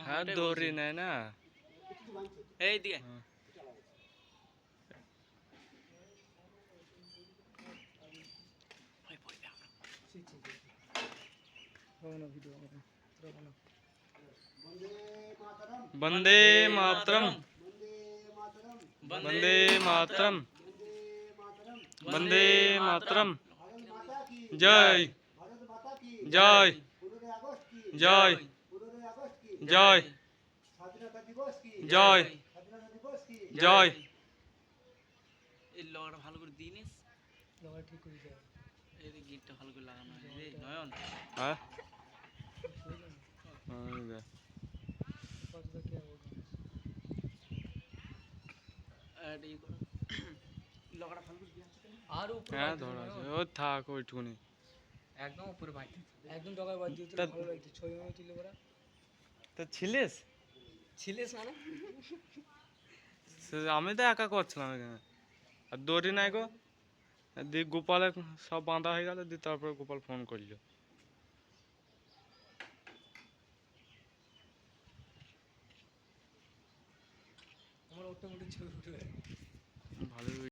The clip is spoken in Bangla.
হ্যাঁ দড়ি নেয় না এইদিকে वंदे मातरम वंदे मातरम वंदे मातरम जय जय जय जय जय जय এই লগটা ভালো করে দিনিস লগটা ঠিক করে যায় এই গিটটা ভালো করে লাগানো আছে রে নয়ন হ্যাঁ কতটা কি হবে আর এই করো লগটা ভালো করে দিয়েছে আর উপরে হ্যাঁ ধরা আছে ও থাক ওইটুকুনি একদম উপরে বাইতে একদম ডগায় বাদ দিতে ভালো লাগছে ছবি মতো তুলে পড়া তো ছিলিস মানে আমি তো একা করছিলাম এখানে আর দড়ি নাই গো দিয়ে গোপালে সব বাঁধা হয়ে গেল দিয়ে তারপরে গোপাল ফোন করলো আমার অটোমেটিক ছবি উঠে ভালো